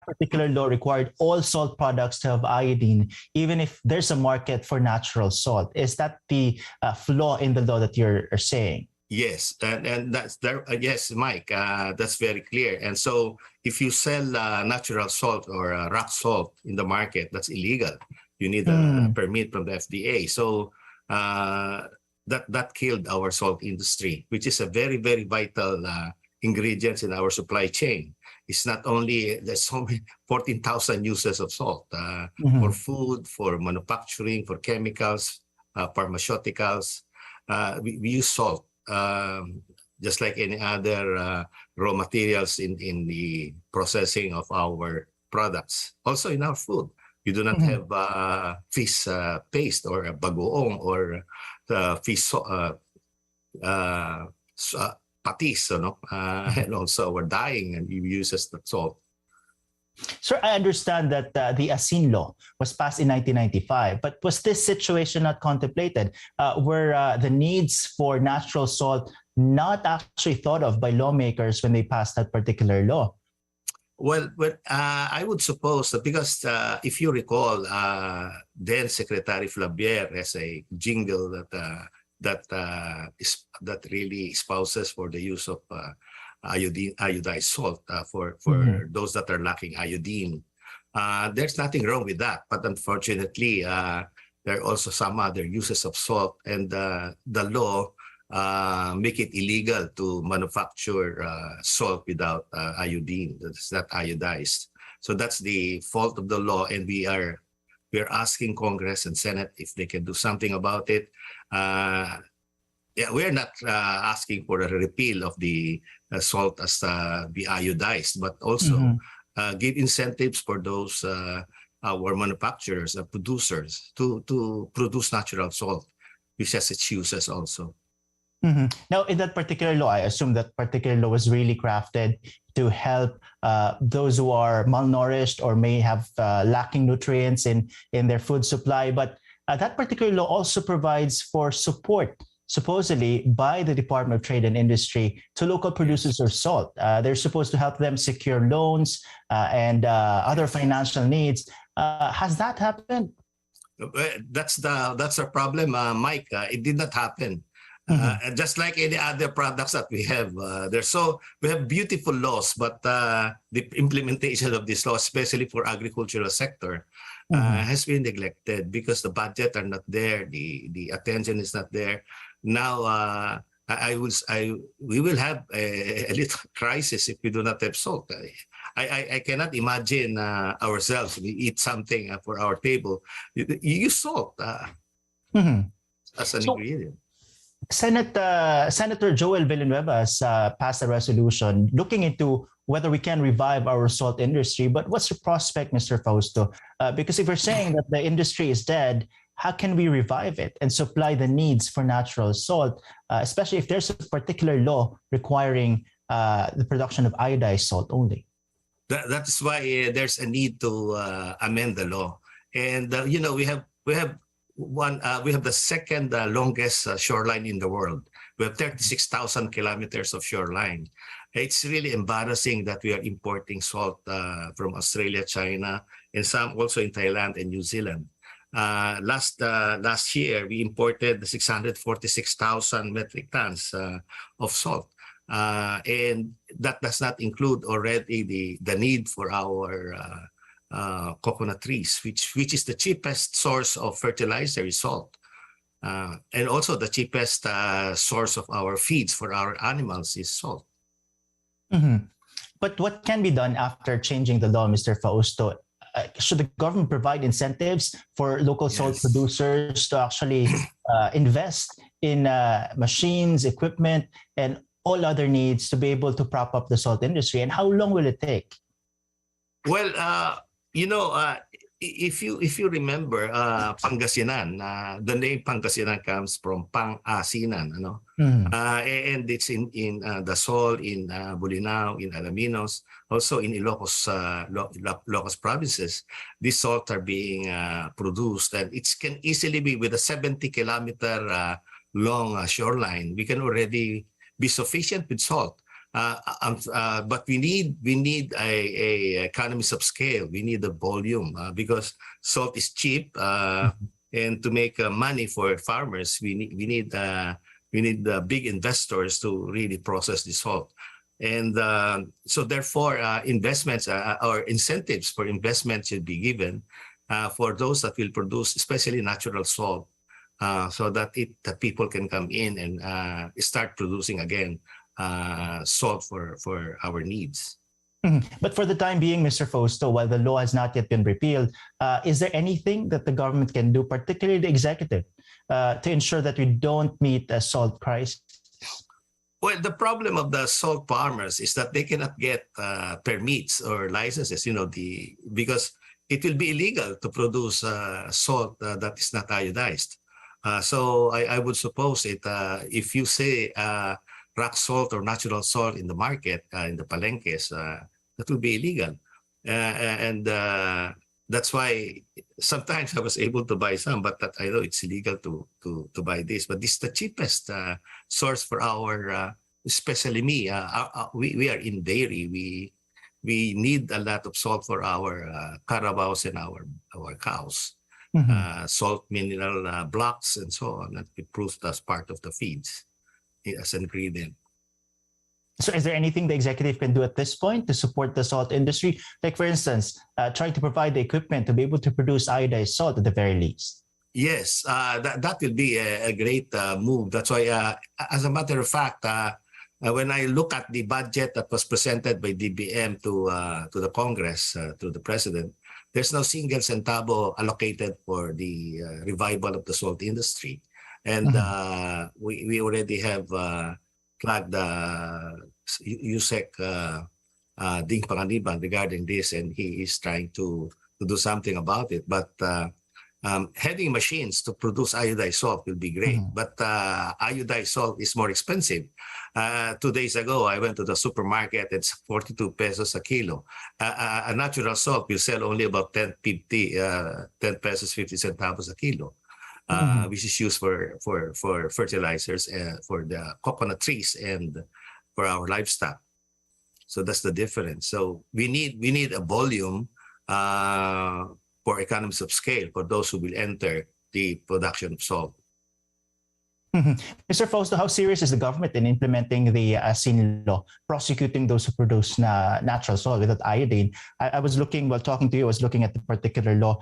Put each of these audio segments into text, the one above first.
particular law required all salt products to have iodine, even if there's a market for natural salt. Is that the flaw in the law that you're saying? Yes, and that's there. Yes, Mike, that's very clear. And so, if you sell natural salt or rock salt in the market, that's illegal. You need a permit from the FDA. So that killed our salt industry, which is a very, very vital ingredients in our supply chain. It's not only there's so many 14,000 uses of salt for food, for manufacturing, for chemicals, pharmaceuticals. We use salt. Just like any other raw materials in the processing of our products. Also in our food, you do not have fish paste or a bagoong or fish patis, and also we're dying and you use as the salt. Sir, I understand that the ASIN law was passed in 1995, but was this situation not contemplated? Were the needs for natural salt not actually thought of by lawmakers when they passed that particular law? Well, I would suppose that because if you recall, then Secretary Flavier has a jingle that really espouses for the use of iodized salt for those that are lacking iodine. There's nothing wrong with that, but unfortunately, there are also some other uses of salt, and the law make it illegal to manufacture salt without iodine. That's not iodized. So that's the fault of the law, and we're asking Congress and Senate if they can do something about it. We're not asking for a repeal of the salt as be iodized, but also give incentives for those our manufacturers and producers to produce natural salt, which has its uses also. Now, in that particular law, I assume that particular law was really crafted to help those who are malnourished or may have lacking nutrients in their food supply. But that particular law also provides for support, supposedly by the Department of Trade and Industry, to local producers of salt. They're supposed to help them secure loans and other financial needs. Has that happened? That's a problem, Mike. It did not happen. Just like any other products that we have, we have beautiful laws, but the implementation of these laws, especially for agricultural sector, has been neglected because the budget are not there, the attention is not there. Now, we will have a little crisis if we do not have salt. I cannot imagine ourselves, we eat something for our table. You use salt as an ingredient. Senator Joel Villanueva has passed a resolution looking into whether we can revive our salt industry. But what's the prospect, Mr. Fausto? Because if we're saying that the industry is dead, how can we revive it and supply the needs for natural salt, especially if there's a particular law requiring the production of iodized salt only? That's why there's a need to amend the law. And we have the second longest shoreline in the world. We have 36,000 kilometers of shoreline. It's really embarrassing that we are importing salt from Australia, China, and some also in Thailand and New Zealand. Last year, we imported 646,000 metric tons of salt. And that does not include already the need for our coconut trees, which is the cheapest source of fertilizer is salt. And also the cheapest source of our feeds for our animals is salt. But what can be done after changing the law, Mr. Fausto? Should the government provide incentives for local salt producers to actually invest in machines, equipment, and all other needs to be able to prop up the salt industry? And how long will it take? Well, if you remember Pangasinan, the name Pangasinan comes from pang-asinan, and it's in the salt in Bolinao, in Alaminos, also in Ilocos provinces. These salts are being produced, and it can easily be with a 70-kilometer long shoreline. We can already be sufficient with salt. But we need a economies of scale. We need the volume because salt is cheap, and to make money for farmers, we need big investors to really process the salt. And so therefore, investments or incentives for investment should be given for those that will produce, especially natural salt, so that people can come in and start producing again salt for our needs. But for the time being, Mr. Fausto, while the law has not yet been repealed, is there anything that the government can do, particularly the executive, to ensure that we don't meet a salt crisis? Well, the problem of the salt farmers is that they cannot get permits or licenses, because it will be illegal to produce salt that is not iodized. So I would suppose if you say rock salt or natural salt in the market, in the palenques, that will be illegal. And that's why sometimes I was able to buy some, but I know it's illegal to buy this. But this is the cheapest source for our, especially me. We are in dairy. We need a lot of salt for our carabaos and our cows. Salt mineral blocks and so on, that we proved as part of the feeds as an ingredient. So is there anything the executive can do at this point to support the salt industry? Like, for instance, trying to provide the equipment to be able to produce iodized salt at the very least? Yes, that will be a great move. That's why, as a matter of fact, when I look at the budget that was presented by DBM to the Congress, to the President, there's no single centavo allocated for the revival of the salt industry. And we already have flagged Yusek Ding Panganiban regarding this, and he is trying to do something about it. But having machines to produce iodized salt will be great, but iodized salt is more expensive. 2 days ago, I went to the supermarket. It's 42 pesos a kilo. A natural salt will sell only about 10 pesos 50 centavos a kilo, which is used for fertilizers for the coconut trees and for our livestock. So that's the difference. So we need a volume for economies of scale for those who will enter the production of salt. Mr. Fausto, how serious is the government in implementing the ASIN law, prosecuting those who produce natural salt without iodine? I was looking, while talking to you, I was looking at the particular law.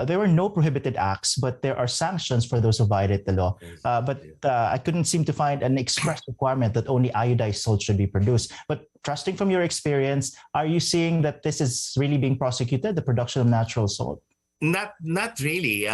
There were no prohibited acts, but there are sanctions for those who violate the law. But I couldn't seem to find an express requirement that only iodized salt should be produced. But trusting from your experience, are you seeing that this is really being prosecuted, the production of natural salt? Not really,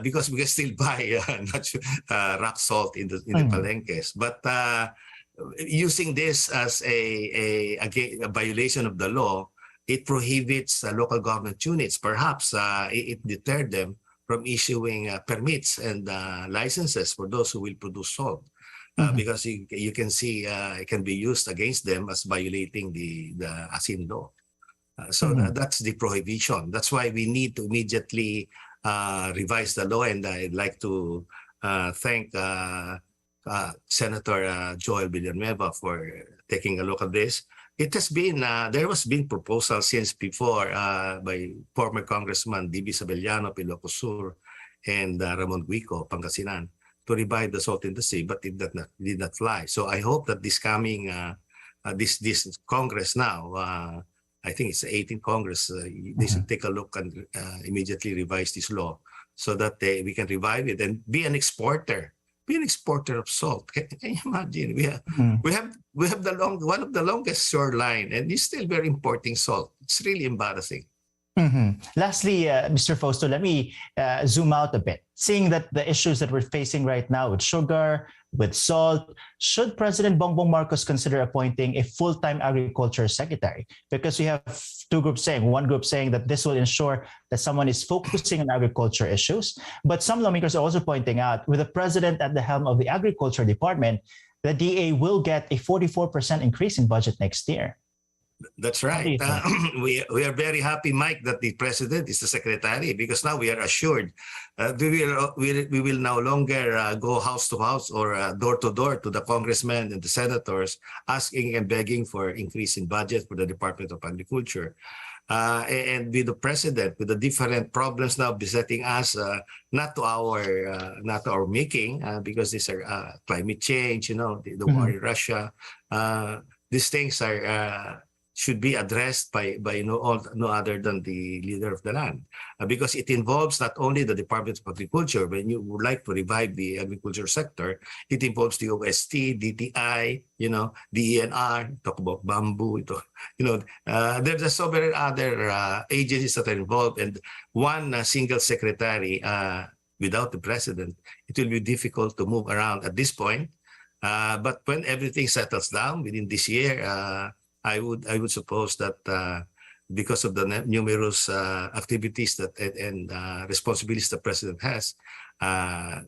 because we can still buy rock salt in the palenques. But using this as a violation of the law, it prohibits local government units. Perhaps it deterred them from issuing permits and licenses for those who will produce salt, because you can see it can be used against them as violating the ASIN law. So that's the prohibition. That's why we need to immediately revise the law. And I'd like to thank Senator Joel Villanueva for taking a look at this. It has been, there was been proposals since before by former Congressman D.B. Sabellano, Ilocos Sur, and Ramon Guico, Pangasinan, to revive the salt industry, but it did not fly. So I hope that this coming, this Congress now, I think it's the 18th Congress, they should take a look and immediately revise this law so that we can revive it and be an exporter. Be an exporter of salt. Can you imagine? We have one of the longest shoreline, and it's still very importing salt. It's really embarrassing. Lastly, Mr. Fausto, let me zoom out a bit. Seeing that the issues that we're facing right now with sugar, with salt, should President Bongbong Marcos consider appointing a full-time agriculture secretary? Because we have two groups saying, one group saying that this will ensure that someone is focusing on agriculture issues, but some lawmakers are also pointing out, with the president at the helm of the agriculture department, the DA will get a 44% increase in budget next year. That's What do right. you think? We are very happy, Mike, that the president is the secretary, because now we are assured we will no longer go house to house or door to door to the congressmen and the senators asking and begging for increase in budget for the Department of Agriculture. And with the president, with the different problems now besetting us, not to our making, because these are climate change, the war in Russia. These things are should be addressed by no other than the leader of the land, because it involves not only the Department of Agriculture. When you would like to revive the agriculture sector, it involves the OST, DTI, the ENR, talk about bamboo, there's so many other agencies that are involved, and one single secretary without the president, it will be difficult to move around at this point. But when everything settles down within this year, I would suppose that because of the numerous activities and responsibilities the president has,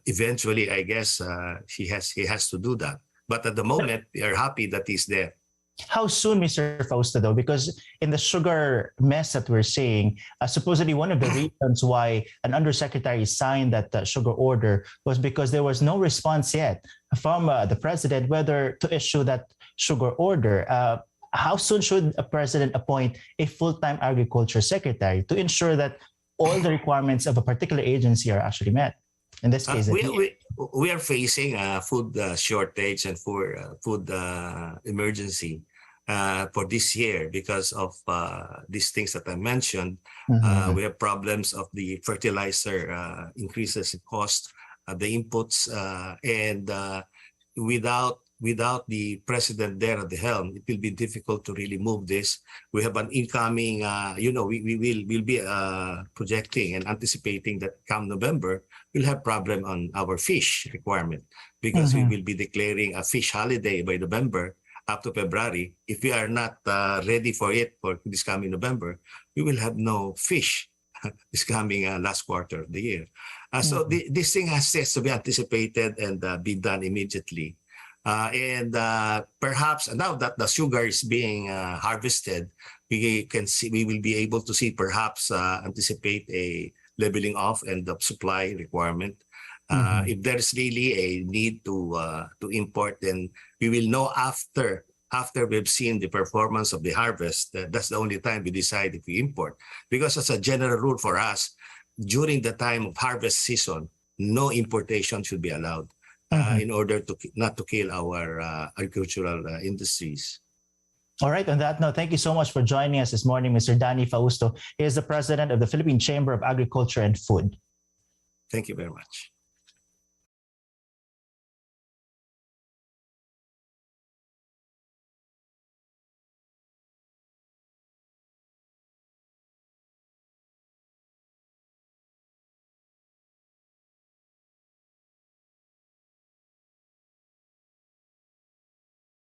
eventually, I guess he has to do that. But at the moment, we are happy that he's there. How soon, Mr. Fausto, though? Because in the sugar mess that we're seeing, supposedly one of the reasons why an undersecretary signed that sugar order was because there was no response yet from the president whether to issue that sugar order. How soon should a president appoint a full-time agriculture secretary to ensure that all the requirements of a particular agency are actually met? In this case, we are facing a food shortage and food emergency for this year because of these things that I mentioned. We have problems of the fertilizer increases in cost, the inputs, and without the president there at the helm, it will be difficult to really move this. We have an incoming, we'll be projecting and anticipating that come November, we'll have problem on our fish requirement, because we will be declaring a fish holiday by November up to February. If we are not ready for it for this coming November, we will have no fish this coming last quarter of the year. So this thing has to be anticipated and be done immediately. And perhaps now that the sugar is being harvested, we will be able to see, perhaps anticipate a leveling off and the supply requirement. If there's really a need to import, then we will know after we've seen the performance of the harvest. That's the only time we decide if we import. Because as a general rule for us, during the time of harvest season, no importation should be allowed. In order to not to kill our agricultural industries. All right. On that note, thank you so much for joining us this morning, Mr. Danny Fausto. He is the president of the Philippine Chamber of Agriculture and Food. Thank you very much.